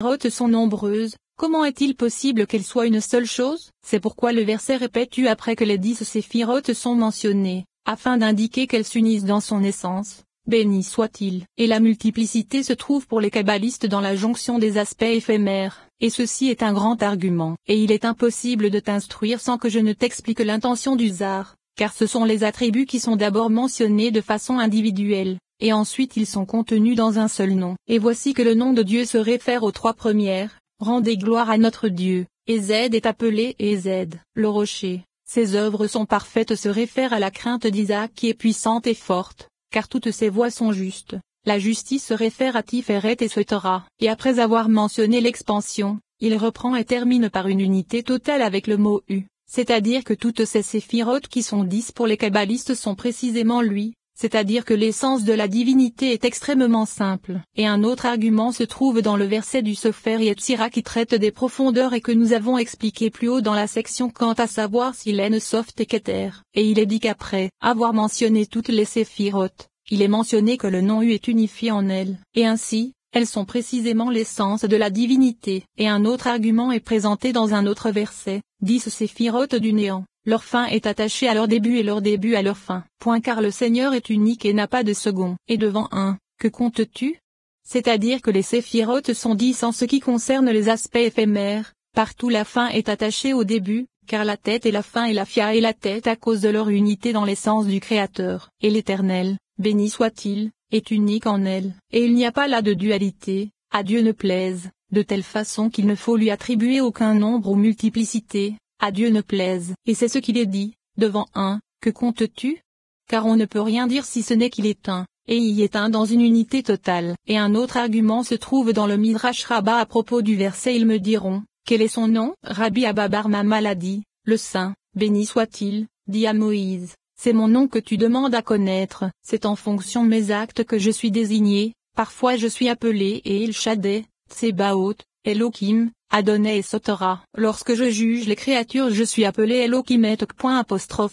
séphirotes sont nombreuses, comment est-il possible qu'elles soient une seule chose? C'est pourquoi le verset répète après que les 10 séphirotes sont mentionnées, afin d'indiquer qu'elles s'unissent dans son essence. Béni soit-il. Et la multiplicité se trouve pour les kabbalistes dans la jonction des aspects éphémères, et ceci est un grand argument. Et il est impossible de t'instruire sans que je ne t'explique l'intention du Zohar, car ce sont les attributs qui sont d'abord mentionnés de façon individuelle, et ensuite ils sont contenus dans un seul nom. Et voici que le nom de Dieu se réfère aux 3 premières, rendez gloire à notre Dieu, et Z est appelé Ez, le rocher. Ses œuvres sont parfaites se réfère à la crainte d'Isaac qui est puissante et forte, car toutes ses voies sont justes. La justice se réfère à Tiferet et Sotara. Et après avoir mentionné l'expansion, il reprend et termine par une unité totale avec le mot U, c'est-à-dire que toutes ces séphirotes qui sont 10 pour les kabbalistes sont précisément lui, c'est-à-dire que l'essence de la divinité est extrêmement simple. Et un autre argument se trouve dans le verset du Sofer Yetzira qui traite des profondeurs et que nous avons expliqué plus haut dans la section quant à savoir s'il est Soft et Keter. Et il est dit qu'après avoir mentionné toutes les séphirotes, il est mentionné que le nom U est unifié en elles. Et ainsi, elles sont précisément l'essence de la divinité. Et un autre argument est présenté dans un autre verset, 10 séphirotes du néant. Leur fin est attachée à leur début et leur début à leur fin. Car le Seigneur est unique et n'a pas de second. Et devant un, que comptes-tu? C'est-à-dire que les séphirotes sont 10 en ce qui concerne les aspects éphémères, partout la fin est attachée au début, car la tête et la fin et la fia et la tête à cause de leur unité dans l'essence du Créateur. Et l'Éternel, béni soit-il, est unique en elle. Et il n'y a pas là de dualité, à Dieu ne plaise, de telle façon qu'il ne faut lui attribuer aucun nombre ou multiplicité. À Dieu ne plaise. Et c'est ce qu'il est dit, devant un, que comptes-tu? Car on ne peut rien dire si ce n'est qu'il est un, et il est un dans une unité totale. Et un autre argument se trouve dans le Midrash Rabbah à propos du verset ils me diront, quel est son nom? Rabbi Abba bar Mama l'a dit, le Saint, béni soit-il, dit à Moïse, c'est mon nom que tu demandes à connaître, c'est en fonction de mes actes que je suis désigné, parfois je suis appelé El Shaddai, Tsebaoth, Elohim, Adonai et Sotora. Lorsque je juge les créatures je suis appelé Elohim et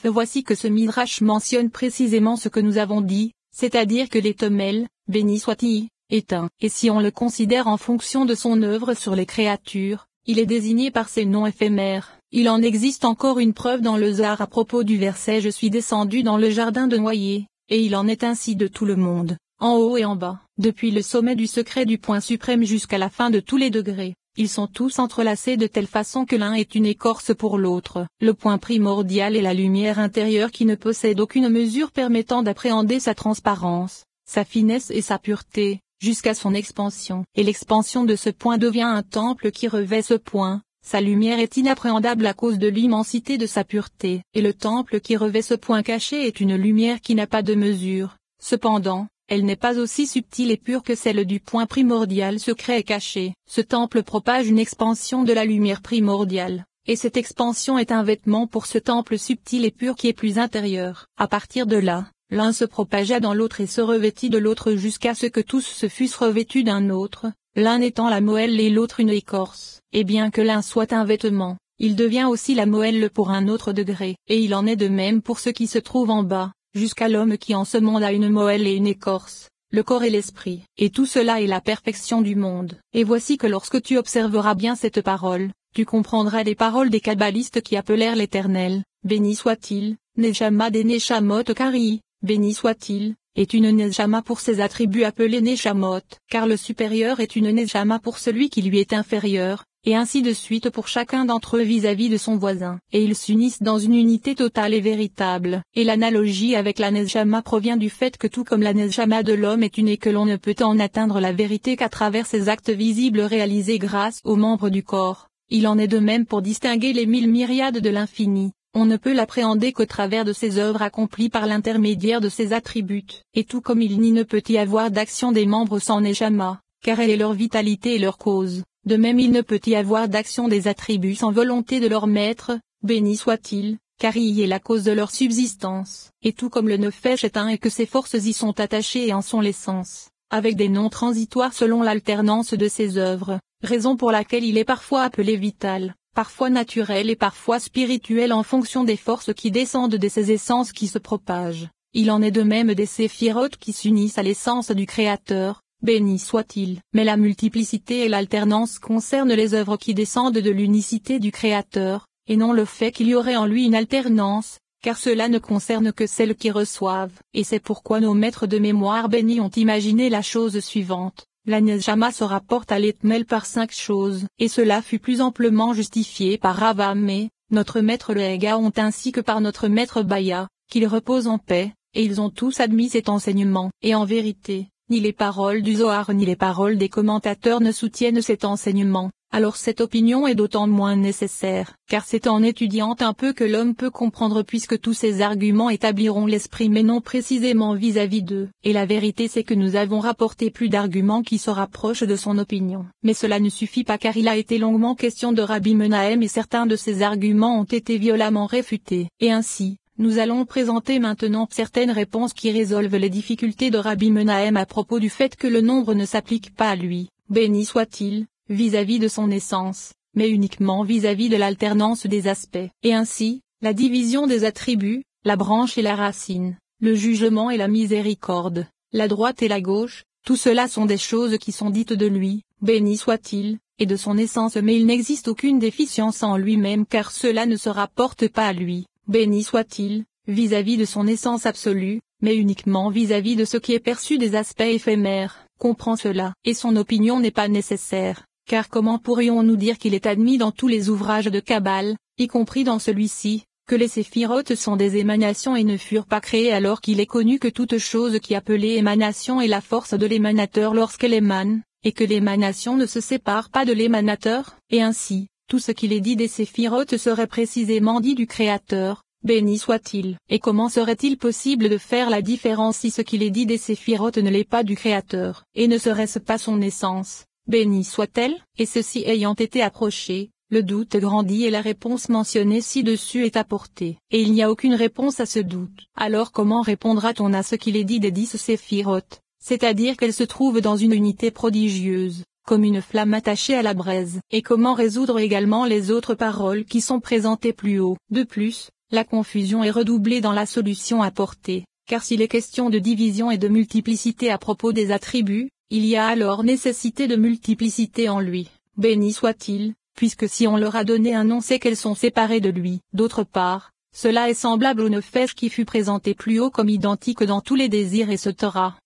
voici que ce Midrash mentionne précisément ce que nous avons dit, c'est-à-dire que l'Étomel, béni soit-il, est un. Et si on le considère en fonction de son œuvre sur les créatures, il est désigné par ses noms éphémères. Il en existe encore une preuve dans le Zohar à propos du verset je suis descendu dans le jardin de noyer, et il en est ainsi de tout le monde, en haut et en bas, depuis le sommet du secret du point suprême jusqu'à la fin de tous les degrés. Ils sont tous entrelacés de telle façon que l'un est une écorce pour l'autre. Le point primordial est la lumière intérieure qui ne possède aucune mesure permettant d'appréhender sa transparence, sa finesse et sa pureté, jusqu'à son expansion. Et l'expansion de ce point devient un temple qui revêt ce point. Sa lumière est inappréhendable à cause de l'immensité de sa pureté. Et le temple qui revêt ce point caché est une lumière qui n'a pas de mesure. Cependant, elle n'est pas aussi subtile et pure que celle du point primordial secret et caché. Ce temple propage une expansion de la lumière primordiale, et cette expansion est un vêtement pour ce temple subtil et pur qui est plus intérieur. À partir de là, l'un se propagea dans l'autre et se revêtit de l'autre jusqu'à ce que tous se fussent revêtus d'un autre, l'un étant la moelle et l'autre une écorce. Et bien que l'un soit un vêtement, il devient aussi la moelle pour un autre degré. Et il en est de même pour ce qui se trouve en bas, jusqu'à l'homme qui en ce monde a une moelle et une écorce, le corps et l'esprit. Et tout cela est la perfection du monde. Et voici que lorsque tu observeras bien cette parole, tu comprendras les paroles des kabbalistes qui appelèrent l'Éternel, béni soit-il, Neshama des Neshamot Kari, béni soit-il, est une Neshama pour ses attributs appelés Neshamot, car le supérieur est une Neshama pour celui qui lui est inférieur, et ainsi de suite pour chacun d'entre eux vis-à-vis de son voisin. Et ils s'unissent dans une unité totale et véritable. Et l'analogie avec la Neshama provient du fait que tout comme la Neshama de l'homme est une et que l'on ne peut en atteindre la vérité qu'à travers ses actes visibles réalisés grâce aux membres du corps, il en est de même pour distinguer les 1000 myriades de l'infini. On ne peut l'appréhender qu'au travers de ses œuvres accomplies par l'intermédiaire de ses attributs. Et tout comme il n'y ne peut y avoir d'action des membres sans Neshama, car elle est leur vitalité et leur cause. De même il ne peut y avoir d'action des attributs sans volonté de leur maître, béni soit-il, car il y est la cause de leur subsistance. Et tout comme le Nefesh est un et que ses forces y sont attachées et en sont l'essence, avec des noms transitoires selon l'alternance de ses œuvres, raison pour laquelle il est parfois appelé vital, parfois naturel et parfois spirituel en fonction des forces qui descendent de ses essences qui se propagent. Il en est de même des séphirotes qui s'unissent à l'essence du Créateur, béni soit-il. Mais la multiplicité et l'alternance concernent les œuvres qui descendent de l'unicité du Créateur, et non le fait qu'il y aurait en lui une alternance, car cela ne concerne que celles qui reçoivent. Et c'est pourquoi nos maîtres de mémoire bénis ont imaginé la chose suivante. La Neshama se rapporte à l'Etmel par 5 choses, et cela fut plus amplement justifié par Rav Amé, notre maître le Gaon ainsi que par notre maître Baya, qu'il repose en paix, et ils ont tous admis cet enseignement. Et en vérité, ni les paroles du Zohar ni les paroles des commentateurs ne soutiennent cet enseignement. Alors cette opinion est d'autant moins nécessaire, car c'est en étudiant un peu que l'homme peut comprendre puisque tous ces arguments établiront l'esprit mais non précisément vis-à-vis d'eux. Et la vérité c'est que nous avons rapporté plus d'arguments qui se rapprochent de son opinion. Mais cela ne suffit pas car il a été longuement question de Rabbi Menahem et certains de ces arguments ont été violemment réfutés. Et ainsi, nous allons présenter maintenant certaines réponses qui résolvent les difficultés de Rabbi Menahem à propos du fait que le nombre ne s'applique pas à lui, béni soit-il, vis-à-vis de son essence, mais uniquement vis-à-vis de l'alternance des aspects. Et ainsi, la division des attributs, la branche et la racine, le jugement et la miséricorde, la droite et la gauche, tout cela sont des choses qui sont dites de lui, béni soit-il, et de son essence mais il n'existe aucune déficience en lui-même car cela ne se rapporte pas à lui, béni soit-il, vis-à-vis de son essence absolue, mais uniquement vis-à-vis de ce qui est perçu des aspects éphémères, comprend cela. Et son opinion n'est pas nécessaire. Car comment pourrions-nous dire qu'il est admis dans tous les ouvrages de Kabbale, y compris dans celui-ci, que les séphirotes sont des émanations et ne furent pas créées alors qu'il est connu que toute chose qui appelée émanation est la force de l'émanateur lorsqu'elle émane, et que l'émanation ne se sépare pas de l'émanateur, et ainsi, tout ce qu'il est dit des séphirotes serait précisément dit du Créateur, béni soit-il. Et comment serait-il possible de faire la différence si ce qu'il est dit des séphirotes ne l'est pas du Créateur, et ne serait-ce pas son essence? Béni soit-elle, et ceci ayant été approché, le doute grandit et la réponse mentionnée ci-dessus est apportée. Et il n'y a aucune réponse à ce doute. Alors comment répondra-t-on à ce qu'il est dit des 10 séphirotes, c'est-à-dire qu'elles se trouvent dans une unité prodigieuse, comme une flamme attachée à la braise? Et comment résoudre également les autres paroles qui sont présentées plus haut? De plus, la confusion est redoublée dans la solution apportée, car s'il est question de division et de multiplicité à propos des attributs, il y a alors nécessité de multiplicité en lui, béni soit-il, puisque si on leur a donné un nom c'est qu'elles sont séparées de lui. D'autre part, cela est semblable au nefesh qui fut présenté plus haut comme identique dans tous les désirs et etc.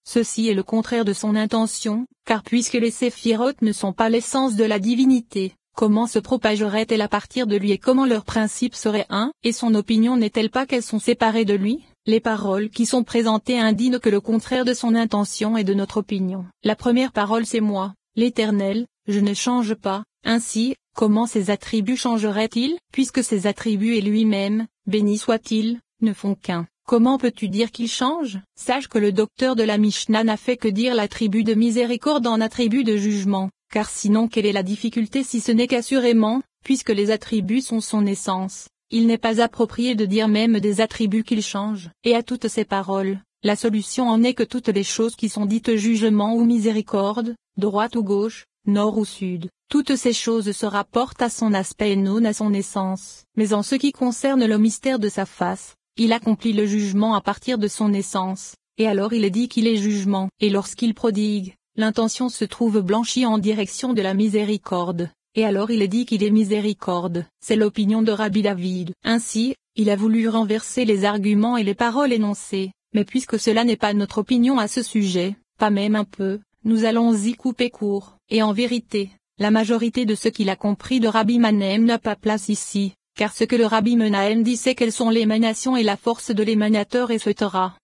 Ceci est le contraire de son intention, car puisque les séphirotes ne sont pas l'essence de la divinité, comment se propagerait-elle à partir de lui et comment leur principe serait un, et son opinion n'est-elle pas qu'elles sont séparées de lui? Les paroles qui sont présentées indiquent que le contraire de son intention et de notre opinion. La première parole c'est moi, l'Éternel, je ne change pas. Ainsi, comment ses attributs changeraient-ils, puisque ses attributs et lui-même, béni soit-il, ne font qu'un? Comment peux-tu dire qu'il change? Sache que le docteur de la Mishnah n'a fait que dire l'attribut de miséricorde en attribut de jugement, car sinon quelle est la difficulté si ce n'est qu'assurément, puisque les attributs sont son essence, il n'est pas approprié de dire même des attributs qu'il change. Et à toutes ces paroles, la solution en est que toutes les choses qui sont dites jugement ou miséricorde, droite ou gauche, nord ou sud, toutes ces choses se rapportent à son aspect et non à son essence. Mais en ce qui concerne le mystère de sa face, il accomplit le jugement à partir de son essence, et alors il est dit qu'il est jugement. Et lorsqu'il prodigue, l'intention se trouve blanchie en direction de la miséricorde. Et alors il est dit qu'il est miséricorde. C'est l'opinion de Rabbi David. Ainsi, il a voulu renverser les arguments et les paroles énoncées, mais puisque cela n'est pas notre opinion à ce sujet, pas même un peu, nous allons y couper court. Et en vérité, la majorité de ce qu'il a compris de Rabbi Menahem n'a pas place ici, car ce que le Rabbi Menahem dit c'est quelles sont l'émanation et la force de l'émanateur etc.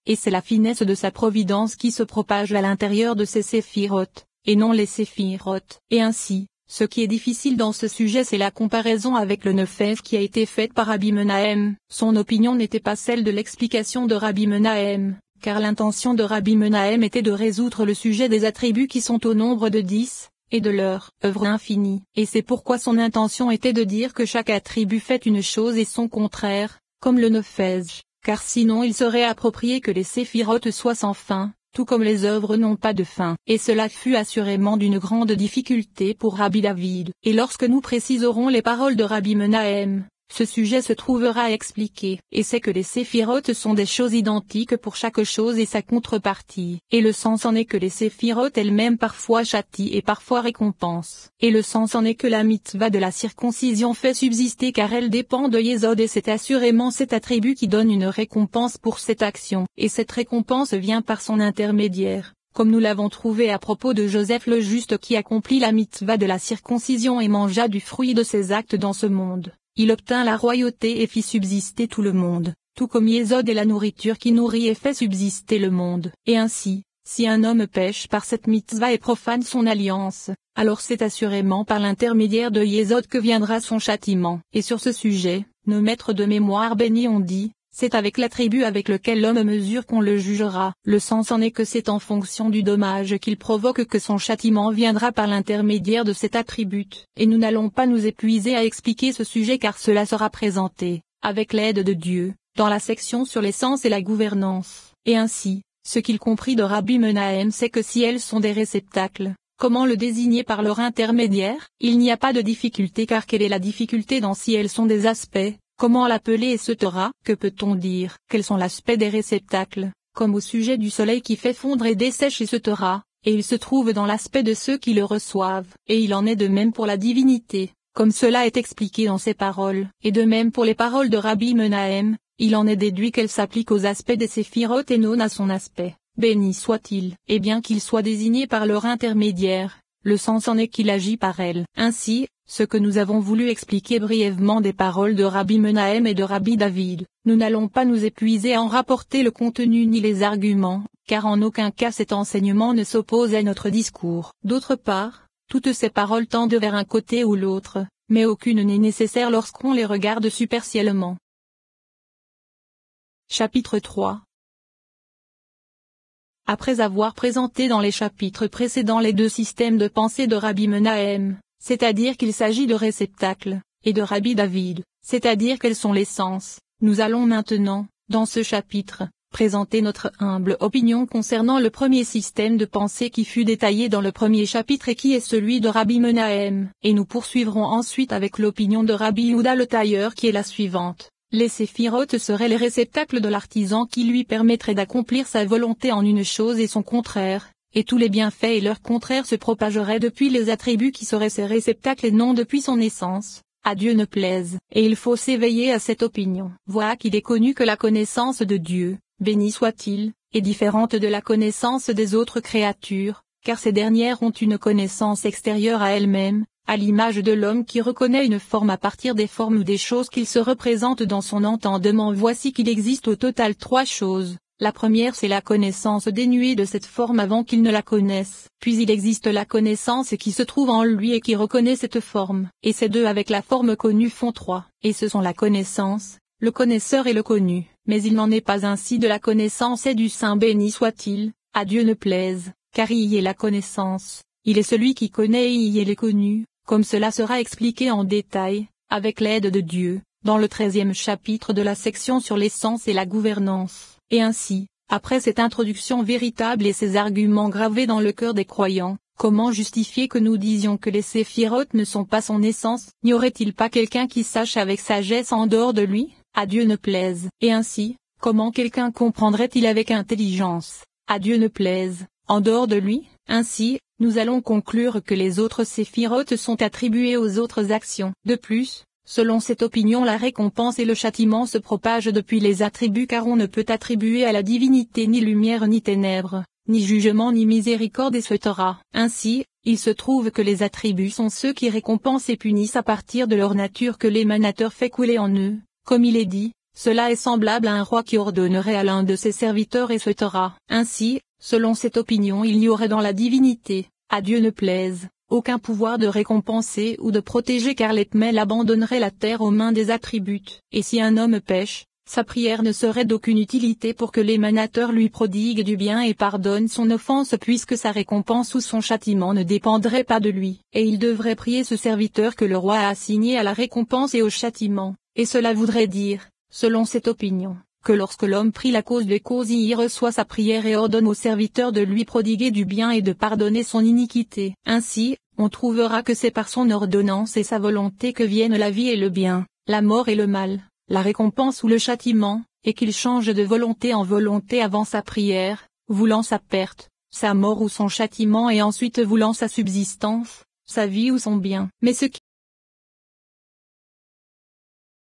Et c'est la finesse de sa providence qui se propage à l'intérieur de ces séphirotes, et non les séphirotes. Et ainsi, ce qui est difficile dans ce sujet c'est la comparaison avec le nefesh qui a été faite par Rabbi Menahem. Son opinion n'était pas celle de l'explication de Rabbi Menahem, car l'intention de Rabbi Menahem était de résoudre le sujet des attributs qui sont au nombre de 10, et de leur œuvre infinie. Et c'est pourquoi son intention était de dire que chaque attribut fait une chose et son contraire, comme le nefesh, car sinon il serait approprié que les séphirotes soient sans fin, tout comme les œuvres n'ont pas de fin. Et cela fut assurément d'une grande difficulté pour Rabbi David. Et lorsque nous préciserons les paroles de Rabbi Menahem, ce sujet se trouvera à expliquer, et c'est que les séphirotes sont des choses identiques pour chaque chose et sa contrepartie, et le sens en est que les séphirotes elles-mêmes parfois châtient et parfois récompensent, et le sens en est que la mitzvah de la circoncision fait subsister car elle dépend de Yésod et c'est assurément cet attribut qui donne une récompense pour cette action, et cette récompense vient par son intermédiaire. Comme nous l'avons trouvé à propos de Joseph le juste qui accomplit la mitzvah de la circoncision et mangea du fruit de ses actes dans ce monde. Il obtint la royauté et fit subsister tout le monde, tout comme Yésod est la nourriture qui nourrit et fait subsister le monde. Et ainsi, si un homme pêche par cette mitzvah et profane son alliance, alors c'est assurément par l'intermédiaire de Yésod que viendra son châtiment. Et sur ce sujet, nos maîtres de mémoire bénis ont dit, c'est avec l'attribut avec lequel l'homme mesure qu'on le jugera. Le sens en est que c'est en fonction du dommage qu'il provoque que son châtiment viendra par l'intermédiaire de cet attribut. Et nous n'allons pas nous épuiser à expliquer ce sujet car cela sera présenté, avec l'aide de Dieu, dans la section sur l'essence et la gouvernance. Et ainsi, ce qu'il comprit de Rabbi Menahem c'est que si elles sont des réceptacles, comment le désigner par leur intermédiaire? Il n'y a pas de difficulté car quelle est la difficulté dans si elles sont des aspects? Comment l'appeler et ce Torah? Que peut-on dire? Quels sont l'aspect des réceptacles? Comme au sujet du soleil qui fait fondre et dessèche et ce Torah, et il se trouve dans l'aspect de ceux qui le reçoivent, et il en est de même pour la divinité, comme cela est expliqué dans ces paroles, et de même pour les paroles de Rabbi Menahem, il en est déduit qu'elles s'appliquent aux aspects des séphirotes et non à son aspect. Béni soit-il, et bien qu'il soit désigné par leur intermédiaire, le sens en est qu'il agit par elles. Ainsi, ce que nous avons voulu expliquer brièvement des paroles de Rabbi Menahem et de Rabbi David, nous n'allons pas nous épuiser à en rapporter le contenu ni les arguments, car en aucun cas cet enseignement ne s'oppose à notre discours. D'autre part, toutes ces paroles tendent vers un côté ou l'autre, mais aucune n'est nécessaire lorsqu'on les regarde superficiellement. Chapitre 3. Après avoir présenté dans les chapitres précédents les deux systèmes de pensée de Rabbi Menahem, c'est-à-dire qu'il s'agit de réceptacles, et de Rabbi David, c'est-à-dire quels sont les sens, nous allons maintenant, dans ce chapitre, présenter notre humble opinion concernant le premier système de pensée qui fut détaillé dans le premier chapitre et qui est celui de Rabbi Menahem, et nous poursuivrons ensuite avec l'opinion de Rabbi Yehuda le tailleur qui est la suivante. Les séphirotes seraient les réceptacles de l'artisan qui lui permettraient d'accomplir sa volonté en une chose et son contraire, et tous les bienfaits et leurs contraires se propageraient depuis les attributs qui seraient ses réceptacles et non depuis son essence. À Dieu ne plaise, et il faut s'éveiller à cette opinion. Voilà qu'il est connu que la connaissance de Dieu, béni soit-il, est différente de la connaissance des autres créatures, car ces dernières ont une connaissance extérieure à elles-mêmes, à l'image de l'homme qui reconnaît une forme à partir des formes ou des choses qu'il se représente dans son entendement. Voici qu'il existe au total trois choses. La première c'est la connaissance dénuée de cette forme avant qu'il ne la connaisse, puis il existe la connaissance qui se trouve en lui et qui reconnaît cette forme, et ces deux avec la forme connue font trois, et ce sont la connaissance, le connaisseur et le connu, mais il n'en est pas ainsi de la connaissance et du Saint béni soit-il, à Dieu ne plaise, car il y est la connaissance, il est celui qui connaît et il y est le connu, comme cela sera expliqué en détail, avec l'aide de Dieu, dans le 13e chapitre de la section sur l'essence et la gouvernance. Et ainsi, après cette introduction véritable et ces arguments gravés dans le cœur des croyants, comment justifier que nous disions que les séphirotes ne sont pas son essence? N'y aurait-il pas quelqu'un qui sache avec sagesse en dehors de lui? À Dieu ne plaise. Et ainsi, comment quelqu'un comprendrait-il avec intelligence? À Dieu ne plaise, en dehors de lui? Ainsi, nous allons conclure que les autres séphirotes sont attribués aux autres actions. De plus, selon cette opinion la récompense et le châtiment se propagent depuis les attributs car on ne peut attribuer à la divinité ni lumière ni ténèbres, ni jugement ni miséricorde et ce Torah. Ainsi, il se trouve que les attributs sont ceux qui récompensent et punissent à partir de leur nature que l'émanateur fait couler en eux, comme il est dit, cela est semblable à un roi qui ordonnerait à l'un de ses serviteurs et ce Torah. Ainsi, selon cette opinion il y aurait dans la divinité, à Dieu ne plaise, aucun pouvoir de récompenser ou de protéger car l'Etmel abandonnerait la terre aux mains des attributs. Et si un homme pêche, sa prière ne serait d'aucune utilité pour que l'émanateur lui prodigue du bien et pardonne son offense puisque sa récompense ou son châtiment ne dépendrait pas de lui. Et il devrait prier ce serviteur que le roi a assigné à la récompense et au châtiment. Et cela voudrait dire, selon cette opinion, que lorsque l'homme prie la cause des causes il y reçoit sa prière et ordonne au serviteur de lui prodiguer du bien et de pardonner son iniquité. Ainsi, on trouvera que c'est par son ordonnance et sa volonté que viennent la vie et le bien, la mort et le mal, la récompense ou le châtiment, et qu'il change de volonté en volonté avant sa prière, voulant sa perte, sa mort ou son châtiment et ensuite voulant sa subsistance, sa vie ou son bien. Mais ce qui